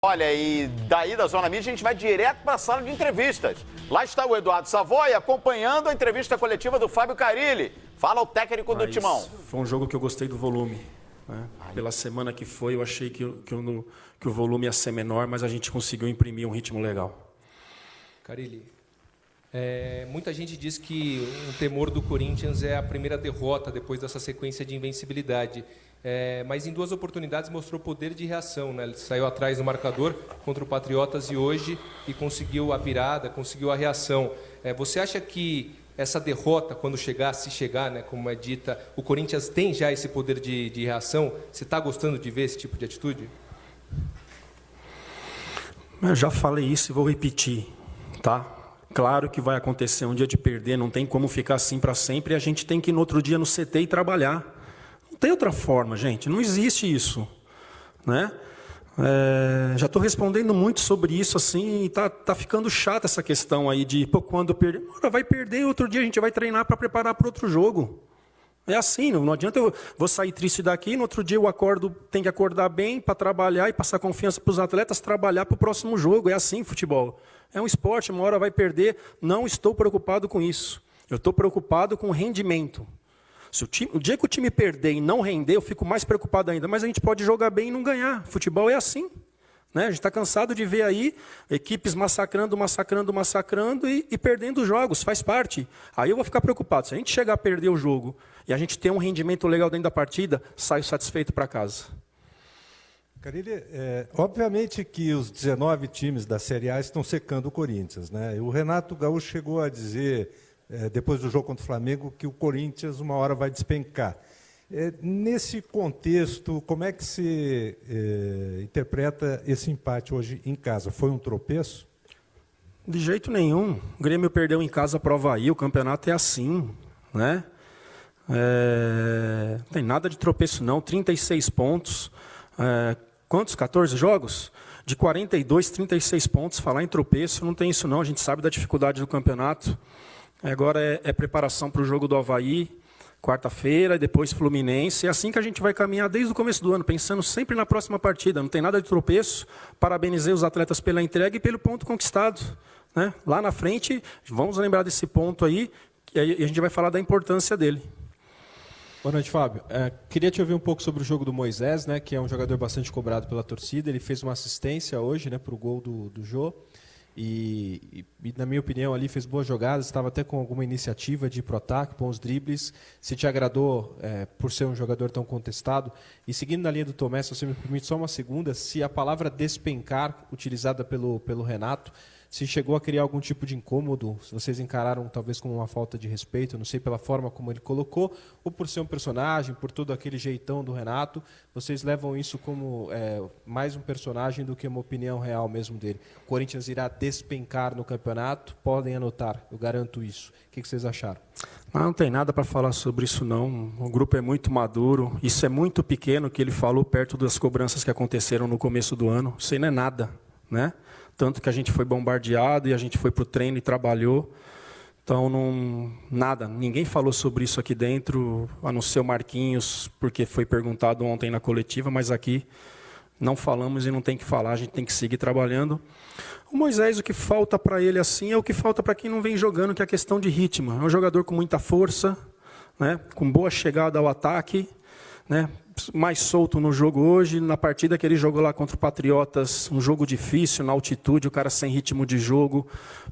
Olha, e daí da Zona Mídia a gente vai direto para a sala de entrevistas. Lá está o Eduardo Savoy acompanhando a entrevista coletiva do Fábio Carille. Fala o técnico do Timão. Foi um jogo que eu gostei do volume. Né? Pela semana que foi, eu achei que o volume ia ser menor, mas a gente conseguiu imprimir um ritmo legal. Carille, muita gente diz que um temor do Corinthians é a primeira derrota depois dessa sequência de invencibilidade. Mas em 2 oportunidades mostrou poder de reação, né? Ele saiu atrás no marcador contra o Patriotas e hoje e conseguiu a virada, conseguiu a reação. Você acha que essa derrota, quando chegar, se chegar, né, como é dita, o Corinthians tem já esse poder de reação? Você está gostando de ver esse tipo de atitude? Eu já falei isso e vou repetir, tá? Claro que vai acontecer um dia de perder, não tem como ficar assim para sempre, e a gente tem que ir no outro dia no CT e trabalhar. Não tem outra forma, gente, não existe isso, né? Já estou respondendo muito sobre isso assim, e tá ficando chata essa questão aí de quando perder, vai perder, outro dia a gente vai treinar para preparar para outro jogo. É assim, não adianta eu vou sair triste daqui, no outro dia eu acordo, tem que acordar bem para trabalhar e passar confiança para os atletas, trabalhar para o próximo jogo. É assim futebol. É um esporte, uma hora vai perder, não estou preocupado com isso. Eu estou preocupado com o rendimento. O dia que o time perder e não render, eu fico mais preocupado ainda. Mas a gente pode jogar bem e não ganhar. Futebol é assim. Né? A gente está cansado de ver aí equipes massacrando e perdendo jogos. Faz parte. Aí eu vou ficar preocupado. Se a gente chegar a perder o jogo e a gente ter um rendimento legal dentro da partida, saio satisfeito para casa. Carille, obviamente que os 19 times da Série A estão secando o Corinthians, né? O Renato Gaúcho chegou a dizer, depois do jogo contra o Flamengo, que o Corinthians uma hora vai despencar. Nesse contexto, como é que se interpreta esse empate hoje em casa? Foi um tropeço? De jeito nenhum. O Grêmio perdeu em casa para o Avaí, o campeonato é assim, né? Não tem nada de tropeço não, 36 pontos. Quantos? 14 jogos? De 42, 36 pontos. Falar em tropeço, não tem isso não. A gente sabe da dificuldade do campeonato. Agora é preparação para o jogo do Avaí, quarta-feira, e depois Fluminense. É assim que a gente vai caminhar desde o começo do ano, pensando sempre na próxima partida. Não tem nada de tropeço. Parabenizei os atletas pela entrega e pelo ponto conquistado. Né? Lá na frente, vamos lembrar desse ponto aí, e a gente vai falar da importância dele. Boa noite, Fábio. Queria te ouvir um pouco sobre o jogo do Moisés, né, que é um jogador bastante cobrado pela torcida. Ele fez uma assistência hoje, né, para o gol do Jô. E, na minha opinião, ali fez boas jogadas, estava até com alguma iniciativa de ir para o ataque, bons dribles. Se te agradou por ser um jogador tão contestado. E seguindo na linha do Tomé, se você me permite só uma segunda, se a palavra despencar, utilizada pelo Renato, se chegou a criar algum tipo de incômodo, se vocês encararam talvez como uma falta de respeito, não sei, pela forma como ele colocou, ou por ser um personagem, por todo aquele jeitão do Renato, vocês levam isso como mais um personagem do que uma opinião real mesmo dele. O Corinthians irá despencar no campeonato, podem anotar, eu garanto isso. O que vocês acharam? Não tem nada para falar sobre isso não, o grupo é muito maduro, isso é muito pequeno que ele falou perto das cobranças que aconteceram no começo do ano, isso aí não é nada, né? Tanto que a gente foi bombardeado e a gente foi para o treino e trabalhou. Então, nada, ninguém falou sobre isso aqui dentro, a não ser o Marquinhos, porque foi perguntado ontem na coletiva, mas aqui não falamos e não tem que falar, a gente tem que seguir trabalhando. O Moisés, o que falta para ele assim é o que falta para quem não vem jogando, que é a questão de ritmo. É um jogador com muita força, né, com boa chegada ao ataque, né, mais solto no jogo hoje, na partida que ele jogou lá contra o Patriotas, um jogo difícil, na altitude, o cara sem ritmo de jogo,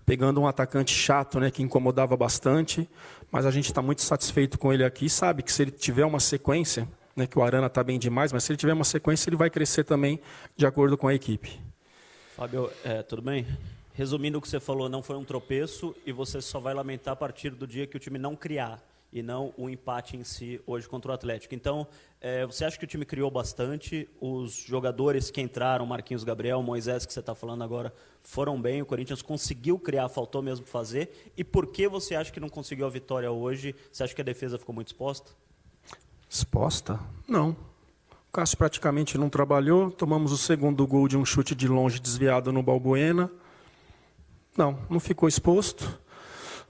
pegando um atacante chato, né, que incomodava bastante, mas a gente está muito satisfeito com ele aqui, sabe que se ele tiver uma sequência, né, que o Arana está bem demais, mas se ele tiver uma sequência, ele vai crescer também de acordo com a equipe. Fábio, tudo bem? Resumindo o que você falou, não foi um tropeço e você só vai lamentar a partir do dia que o time não criar, e não o empate em si hoje contra o Atlético. Então, você acha que o time criou bastante? Os jogadores que entraram, Marquinhos, Gabriel, Moisés, que você está falando agora, foram bem? O Corinthians conseguiu criar, faltou mesmo fazer? E por que você acha que não conseguiu a vitória hoje? Você acha que a defesa ficou muito exposta? Exposta? Não. O Cássio praticamente não trabalhou. Tomamos o segundo gol de um chute de longe desviado no Balbuena. Não ficou exposto.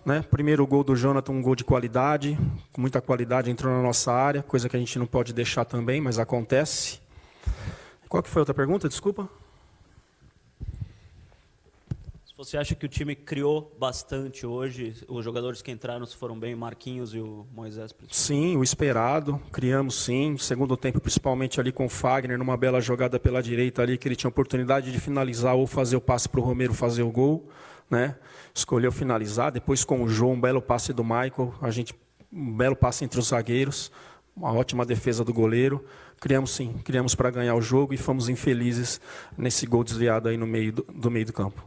Né? Primeiro gol do Jonathan, um gol de qualidade, com muita qualidade, entrou na nossa área, coisa que a gente não pode deixar também, mas acontece. Qual que foi a outra pergunta? Desculpa. Você acha que o time criou bastante hoje? Os jogadores que entraram foram bem, Marquinhos e o Moisés? Sim, o esperado, criamos sim. Segundo tempo, principalmente ali com o Fagner, numa bela jogada pela direita ali, que ele tinha oportunidade de finalizar ou fazer o passe para o Romero fazer o gol, né? Escolheu finalizar. Depois com o João, um belo passe do Michael, um belo passe entre os zagueiros, uma ótima defesa do goleiro. Criamos sim, criamos para ganhar o jogo e fomos infelizes nesse gol desviado aí no meio do meio do campo.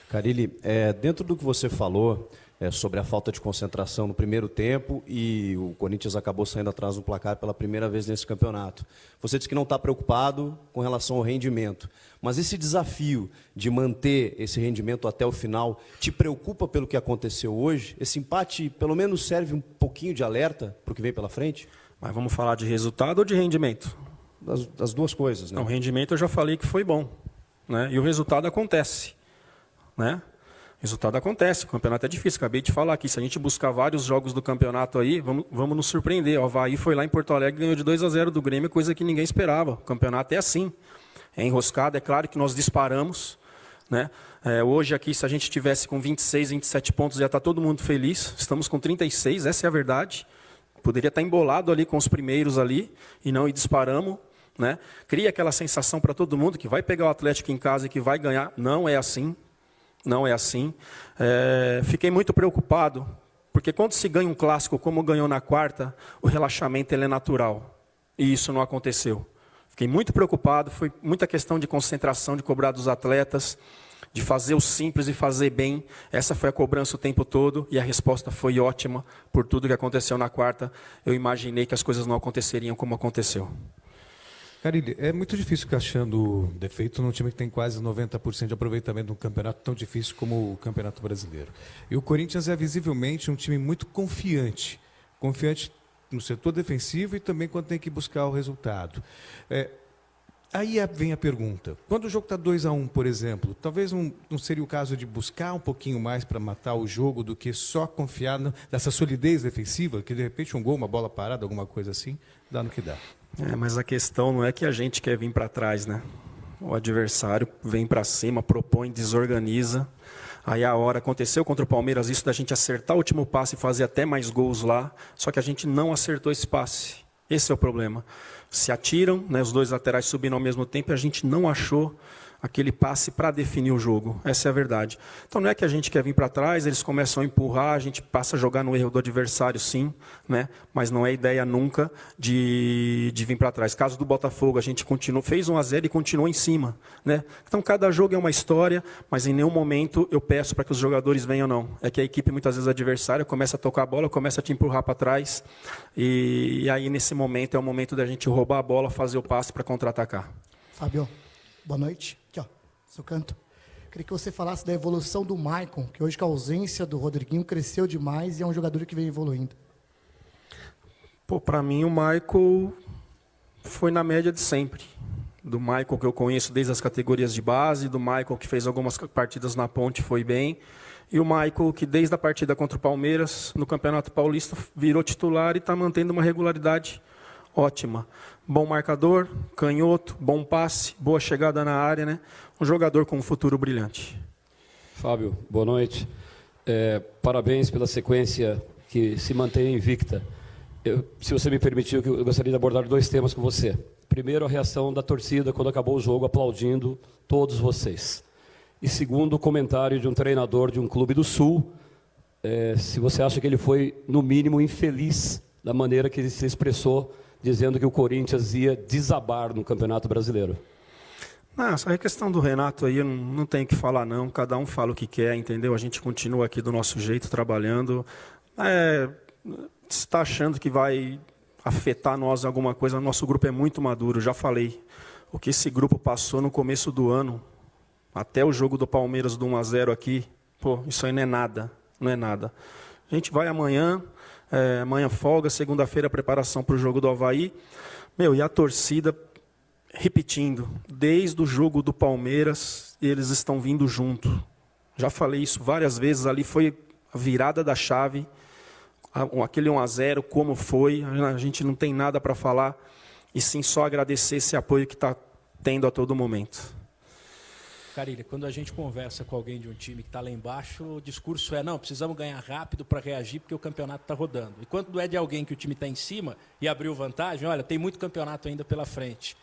Carille, dentro do que você falou sobre a falta de concentração no primeiro tempo e o Corinthians acabou saindo atrás do placar pela primeira vez nesse campeonato. Você disse que não está preocupado com relação ao rendimento, mas esse desafio de manter esse rendimento até o final te preocupa pelo que aconteceu hoje? Esse empate pelo menos serve um pouquinho de alerta para o que vem pela frente? Mas vamos falar de resultado ou de rendimento? Das duas coisas, né? Não, o rendimento eu já falei que foi bom, né? E o resultado acontece. Né? O resultado acontece, o campeonato é difícil, acabei de falar aqui, se a gente buscar vários jogos do campeonato aí, vamos nos surpreender. O Avaí foi lá em Porto Alegre e ganhou de 2-0 do Grêmio, coisa que ninguém esperava. O campeonato é assim, é enroscado, é claro que nós disparamos, né? Hoje aqui, se a gente tivesse com 26, 27 pontos, ia estar todo mundo feliz, estamos com 36, essa é a verdade. Poderia estar embolado ali com os primeiros ali, e não, e disparamos. Né? Cria aquela sensação para todo mundo que vai pegar o Atlético em casa e que vai ganhar, não é assim. Não é assim. Fiquei muito preocupado, porque quando se ganha um clássico como ganhou na quarta, o relaxamento ele é natural. E isso não aconteceu. Fiquei muito preocupado, foi muita questão de concentração, de cobrar dos atletas, de fazer o simples e fazer bem. Essa foi a cobrança o tempo todo e a resposta foi ótima por tudo que aconteceu na quarta. Eu imaginei que as coisas não aconteceriam como aconteceu. Carille, é muito difícil ficar achando defeito num time que tem quase 90% de aproveitamento num campeonato tão difícil como o Campeonato Brasileiro. E o Corinthians é visivelmente um time muito confiante. Confiante no setor defensivo e também quando tem que buscar o resultado. Aí vem a pergunta. Quando o jogo está 2-1, por exemplo, talvez não seria o caso de buscar um pouquinho mais para matar o jogo do que só confiar nessa solidez defensiva, que de repente um gol, uma bola parada, alguma coisa assim, dá no que dá. Mas a questão não é que a gente quer vir para trás, né? O adversário vem para cima, propõe, desorganiza. Aí a hora aconteceu contra o Palmeiras, isso da gente acertar o último passe e fazer até mais gols lá, só que a gente não acertou esse passe. Esse é o problema. Se atiram, né, os dois laterais subindo ao mesmo tempo e a gente não achou aquele passe para definir o jogo. Essa é a verdade. Então não é que a gente quer vir para trás, eles começam a empurrar, a gente passa a jogar no erro do adversário, sim, né? Mas não é ideia nunca de vir para trás. Caso do Botafogo, a gente fez 1-0 e continuou em cima, né? Então cada jogo é uma história, mas em nenhum momento eu peço para que os jogadores venham, não. É que a equipe, muitas vezes adversária, começa a tocar a bola, começa a te empurrar para trás, e aí nesse momento é o momento da gente roubar a bola, fazer o passe para contra-atacar. Fábio, boa noite. Aqui, ó, seu canto. Queria que você falasse da evolução do Maicon, que hoje com a ausência do Rodriguinho cresceu demais e é um jogador que vem evoluindo. Para mim o Michael foi na média de sempre. Do Michael que eu conheço desde as categorias de base, do Michael que fez algumas partidas na Ponte foi bem, e o Michael que desde a partida contra o Palmeiras no Campeonato Paulista virou titular e está mantendo uma regularidade ótima. Bom marcador, canhoto, bom passe, boa chegada na área, né? Um jogador com um futuro brilhante. Fábio, boa noite. Parabéns pela sequência que se mantém invicta. Se você me permitir, eu gostaria de abordar 2 temas com você. Primeiro, a reação da torcida quando acabou o jogo, aplaudindo todos vocês. E segundo, o comentário de um treinador de um clube do Sul, se você acha que ele foi, no mínimo, infeliz da maneira que ele se expressou, dizendo que o Corinthians ia desabar no Campeonato Brasileiro. Essa questão do Renato aí, eu não tenho o que falar não, cada um fala o que quer, entendeu? A gente continua aqui do nosso jeito, trabalhando. Se está achando que vai afetar nós alguma coisa, nosso grupo é muito maduro, já falei. O que esse grupo passou no começo do ano, até o jogo do Palmeiras do 1-0 aqui, isso aí não é nada, não é nada. A gente vai amanhã folga, segunda-feira preparação para o jogo do Avaí. E a torcida, repetindo, desde o jogo do Palmeiras, eles estão vindo junto. Já falei isso várias vezes, ali foi a virada da chave, aquele 1-0, como foi, a gente não tem nada para falar, e sim só agradecer esse apoio que está tendo a todo momento. Carilli, quando a gente conversa com alguém de um time que está lá embaixo, o discurso é, não, precisamos ganhar rápido para reagir porque o campeonato está rodando. E quando é de alguém que o time está em cima e abriu vantagem, olha, tem muito campeonato ainda pela frente.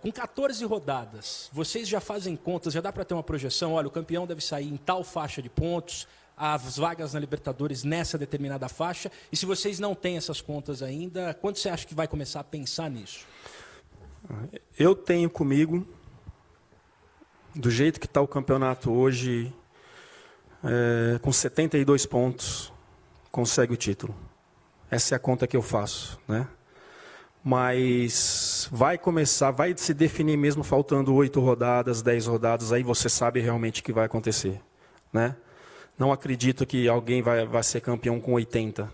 Com 14 rodadas, vocês já fazem contas, já dá para ter uma projeção, olha, o campeão deve sair em tal faixa de pontos, as vagas na Libertadores nessa determinada faixa, e se vocês não têm essas contas ainda, quando você acha que vai começar a pensar nisso? Eu tenho comigo, do jeito que está o campeonato hoje, com 72 pontos, consegue o título. Essa é a conta que eu faço, né? Mas vai começar, vai se definir mesmo faltando 8 rodadas, 10 rodadas, aí você sabe realmente o que vai acontecer, né? Não acredito que alguém vai ser campeão com 80,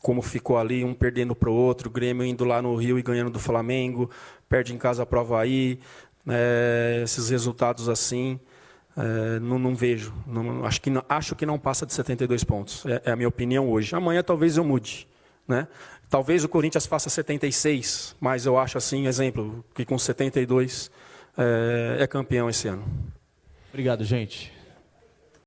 como ficou ali, um perdendo para o outro, o Grêmio indo lá no Rio e ganhando do Flamengo, perde em casa para o Avaí, esses resultados assim, não vejo. Acho que não passa de 72 pontos, é a minha opinião hoje. Amanhã talvez eu mude, né? Talvez o Corinthians faça 76, mas eu acho assim, exemplo, que com 72 é campeão esse ano. Obrigado, gente.